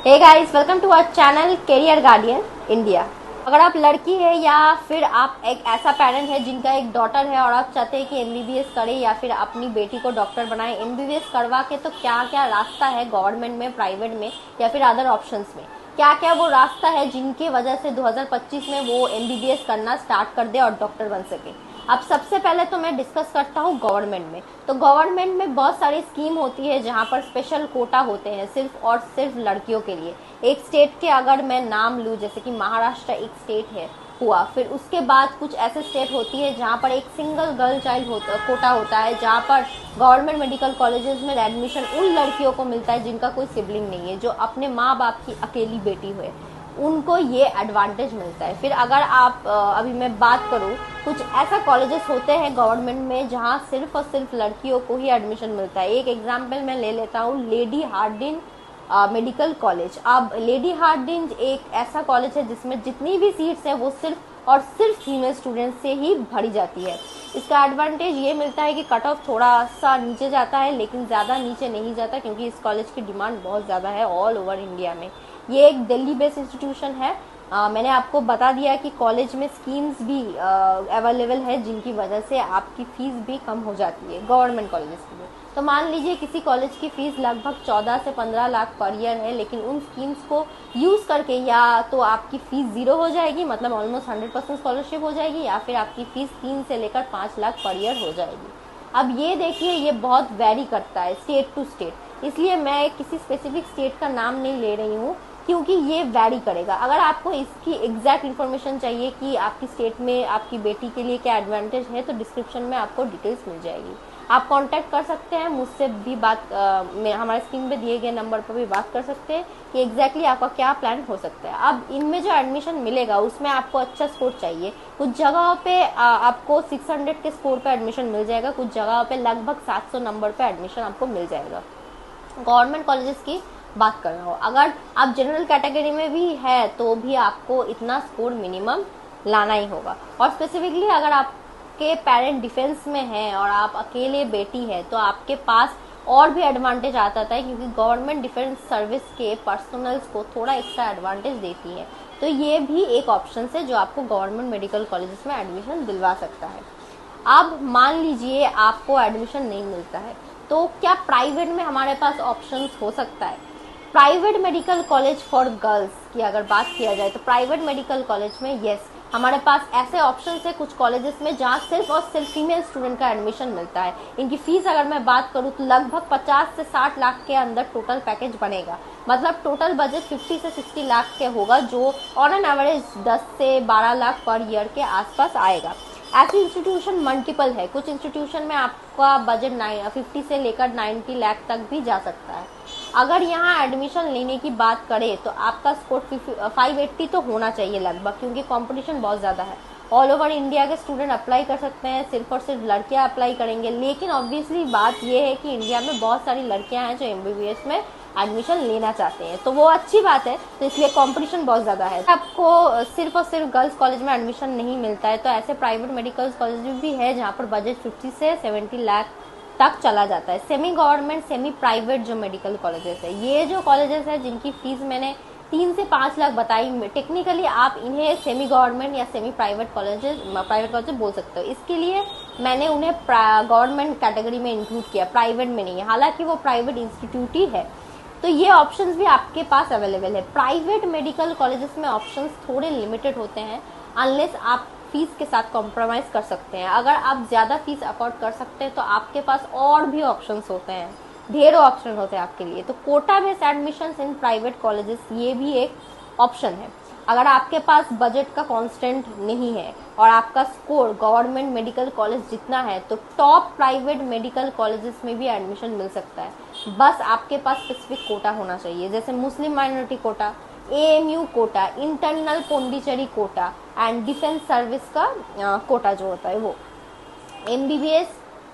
Hey guys, welcome to our channel career guardian India. अगर आप लड़की है या फिर आप एक ऐसा पेरेंट है जिनका एक डॉटर है और आप चाहते हैं कि एमबीबीएस करे या फिर अपनी बेटी को डॉक्टर बनाए, एमबीबीएस करवा के तो क्या क्या रास्ता है गवर्नमेंट में, प्राइवेट में या फिर अदर ऑप्शंस में, क्या क्या वो रास्ता है जिनकी वजह से 2025 में वो एमबीबीएस करना स्टार्ट कर दे और डॉक्टर बन सके। अब सबसे पहले तो मैं डिस्कस करता हूँ गवर्नमेंट में। तो गवर्नमेंट में बहुत सारी स्कीम होती है जहाँ पर स्पेशल कोटा होते हैं सिर्फ और सिर्फ लड़कियों के लिए। एक स्टेट के अगर मैं नाम लूँ, जैसे कि महाराष्ट्र एक स्टेट है हुआ, फिर उसके बाद कुछ ऐसे स्टेट होती है जहाँ पर एक सिंगल गर्ल चाइल्ड कोटा होता है, जहाँ पर गवर्नमेंट मेडिकल कॉलेजेस में एडमिशन उन लड़कियों को मिलता है जिनका कोई सिबलिंग नहीं है, जो अपने माँ बाप की अकेली बेटी हुए, उनको ये एडवांटेज मिलता है। फिर अगर आप अभी मैं बात करूँ, कुछ ऐसा कॉलेजेस होते हैं गवर्नमेंट में जहाँ सिर्फ और सिर्फ लड़कियों को ही एडमिशन मिलता है। एक एग्जांपल मैं ले लेता हूँ, लेडी हार्डिंज मेडिकल कॉलेज। अब लेडी हार्डिंज एक ऐसा कॉलेज है जिसमें जितनी भी सीट्स हैं वो सिर्फ और सिर्फ फीमेल स्टूडेंट्स से ही भरी जाती है। इसका एडवांटेज ये मिलता है कि कट ऑफ थोड़ा सा नीचे जाता है, लेकिन ज़्यादा नीचे नहीं जाता क्योंकि इस कॉलेज की डिमांड बहुत ज़्यादा है ऑल ओवर इंडिया में। ये एक दिल्ली बेस्ड इंस्टीट्यूशन है। मैंने आपको बता दिया कि कॉलेज में स्कीम्स भी अवेलेबल है जिनकी वजह से आपकी फ़ीस भी कम हो जाती है गवर्नमेंट कॉलेजेस की भी। तो मान लीजिए किसी कॉलेज की फ़ीस लगभग 14 से 15 लाख पर ईयर है, लेकिन उन स्कीम्स को यूज़ करके या तो आपकी फ़ीस ज़ीरो हो जाएगी, मतलब ऑलमोस्ट 100% स्कॉलरशिप हो जाएगी, या फिर आपकी फ़ीस 3 से लेकर 5 लाख पर ईयर हो जाएगी। अब ये देखिए, ये बहुत वेरी करता है स्टेट टू स्टेट, इसलिए मैं किसी स्पेसिफिक स्टेट का नाम नहीं ले रही हूँ क्योंकि ये वैरी करेगा। अगर आपको इसकी एग्जैक्ट इन्फॉर्मेशन चाहिए कि आपकी स्टेट में आपकी बेटी के लिए क्या एडवांटेज है, तो डिस्क्रिप्शन में आपको डिटेल्स मिल जाएगी। आप कांटेक्ट कर सकते हैं मुझसे भी, बात हमारे स्क्रीन पे दिए गए नंबर पर भी बात कर सकते हैं कि एग्जैक्टली आपका क्या प्लान हो सकता है। अब इनमें जो एडमिशन मिलेगा उसमें आपको अच्छा स्कोर चाहिए। कुछ जगहों पे आपको 600 के स्कोर पे एडमिशन मिल जाएगा, कुछ जगहों पे लगभग 700 नंबर पे एडमिशन आपको मिल जाएगा। गवर्नमेंट कॉलेजेस की बात कर रहा हूँ। अगर आप जनरल कैटेगरी में भी है तो भी आपको इतना स्कोर मिनिमम लाना ही होगा। और स्पेसिफिकली अगर आपके पेरेंट डिफेंस में हैं और आप अकेले बेटी है तो आपके पास और भी एडवांटेज आता है, क्योंकि गवर्नमेंट डिफेंस सर्विस के पर्सनल्स को थोड़ा एक्स्ट्रा एडवांटेज देती है। तो ये भी एक ऑप्शन है जो आपको गवर्नमेंट मेडिकल कॉलेजेस में एडमिशन दिलवा सकता है। अब मान लीजिए आपको एडमिशन नहीं मिलता है, तो क्या प्राइवेट में हमारे पास ऑप्शंस हो सकता है। Private medical college for girls की अगर बात किया जाए तो प्राइवेट मेडिकल कॉलेज में यस, हमारे पास ऐसे ऑप्शंस है कुछ कॉलेजेस में जहाँ सिर्फ और सिर्फ फीमेल स्टूडेंट का एडमिशन मिलता है। इनकी फीस अगर मैं बात करूँ तो लगभग 50 से 60 लाख के अंदर टोटल पैकेज बनेगा, मतलब टोटल बजट 50 से 60 लाख के होगा, जो ऑन एन एवरेज 10 से 12 लाख पर ईयर के आसपास आएगा। ऐसी इंस्टीट्यूशन मल्टीपल है, कुछ इंस्टीट्यूशन में आपका बजट 50 से लेकर 90 लाख तक भी जा सकता है। अगर यहाँ एडमिशन लेने की बात करें तो आपका स्कोर 580 तो होना चाहिए लगभग, क्योंकि कंपटीशन बहुत ज़्यादा है। ऑल ओवर इंडिया के स्टूडेंट अप्लाई कर सकते हैं, सिर्फ और सिर्फ लड़कियाँ अप्लाई करेंगे, लेकिन ऑब्वियसली बात यह है कि इंडिया में बहुत सारी लड़कियाँ हैं जो एमबीबीएस में एडमिशन लेना चाहते हैं, तो वो अच्छी बात है। तो इसलिए कंपटीशन बहुत ज़्यादा है। आपको सिर्फ और सिर्फ गर्ल्स कॉलेज में एडमिशन नहीं मिलता है तो ऐसे प्राइवेट मेडिकल कॉलेज भी है जहाँ पर बजट 50 से 70 लाख तक चला जाता है। सेमी गवर्नमेंट सेमी प्राइवेट जो मेडिकल कॉलेजेस है, ये जो कॉलेजेस है जिनकी फीस मैंने 3 से 5 लाख बताई, टेक्निकली आप इन्हें सेमी गवर्नमेंट या सेमी प्राइवेट कॉलेजेस बोल सकते हो। इसके लिए मैंने उन्हें गवर्नमेंट कैटेगरी में इंक्लूड किया, प्राइवेट में नहीं, हालांकि वो प्राइवेट इंस्टीट्यूट ही है। तो ये ऑप्शंस भी आपके पास अवेलेबल है। प्राइवेट मेडिकल कॉलेजेस में ऑप्शंस थोड़े लिमिटेड होते हैं, अनलेस आप फीस के साथ कॉम्प्रोमाइज़ कर सकते हैं। अगर आप ज़्यादा फीस अफोर्ड कर सकते हैं तो आपके पास और भी ऑप्शंस होते हैं, ढेरों ऑप्शन होते हैं आपके लिए। तो quota based admissions in private colleges ये भी एक ऑप्शन है। अगर आपके पास बजट का कांस्टेंट नहीं है और आपका स्कोर गवर्नमेंट मेडिकल कॉलेज जितना है तो टॉप प्राइवेट मेडिकल कॉलेजेस में भी एडमिशन मिल सकता है। बस आपके पास स्पेसिफिक कोटा होना चाहिए, जैसे Muslim minority quota, AMU quota, internal Pondicherry quota and defence service का कोटा जो होता है वो। एमबीबीएस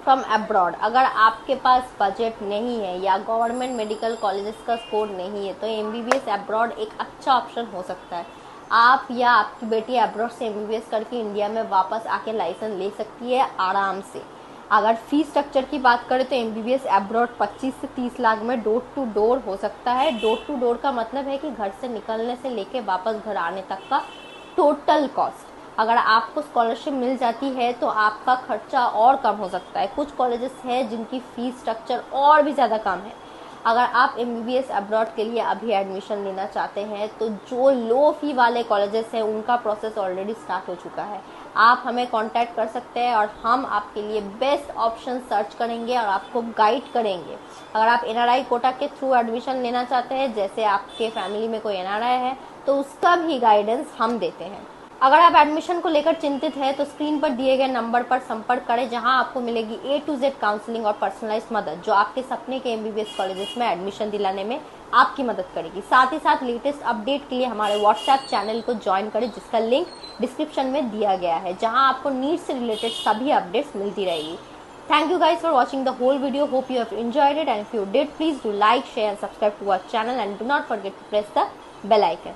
फ्रॉम अब्रॉड, अगर आपके पास बजट नहीं है या गवर्नमेंट मेडिकल कॉलेजेस का स्कोर नहीं है तो एमबीबीएस अब्रॉड एक अच्छा ऑप्शन हो सकता है। आप या आपकी बेटी अब्रॉड से एमबीबीएस करके इंडिया में वापस आके लाइसेंस ले सकती है आराम से। अगर फीस स्ट्रक्चर की बात करें तो MBBS अब्रॉड 25 से 30 लाख में डोर टू डोर हो सकता है। डोर टू डोर का मतलब है कि घर से निकलने से लेके वापस घर आने तक का टोटल कॉस्ट। अगर आपको स्कॉलरशिप मिल जाती है तो आपका खर्चा और कम हो सकता है। कुछ कॉलेजेस हैं जिनकी फ़ीस स्ट्रक्चर और भी ज़्यादा कम है। अगर आप MBBS अब्रॉड के लिए अभी एडमिशन लेना चाहते हैं तो जो लो फी वाले कॉलेजेस हैं उनका प्रोसेस ऑलरेडी स्टार्ट हो चुका है। आप हमें कांटेक्ट कर सकते हैं और हम आपके लिए बेस्ट ऑप्शन सर्च करेंगे और आपको गाइड करेंगे। अगर आप NRI कोटा के थ्रू एडमिशन लेना चाहते हैं, जैसे आपके फैमिली में कोई NRI है, तो उसका भी गाइडेंस हम देते हैं। अगर आप एडमिशन को लेकर चिंतित हैं तो स्क्रीन पर दिए गए नंबर पर संपर्क करें, जहां आपको मिलेगी A to Z काउंसलिंग और पर्सनलाइज्ड मदद, जो आपके सपने के MBBS कॉलेजेस में एडमिशन दिलाने में आपकी मदद करेगी। साथ ही साथ लेटेस्ट अपडेट के लिए हमारे व्हाट्सएप चैनल को ज्वाइन करें, जिसका लिंक डिस्क्रिप्शन में दिया गया है, जहाँ आपको नीट से रिलेटेड सभी अपडेट्स मिलती रहेगी। Thank you guys for watching the whole video. Hope you have enjoyed it, and if you did, please do like, share and subscribe to our channel, and do not forget to press the bell icon.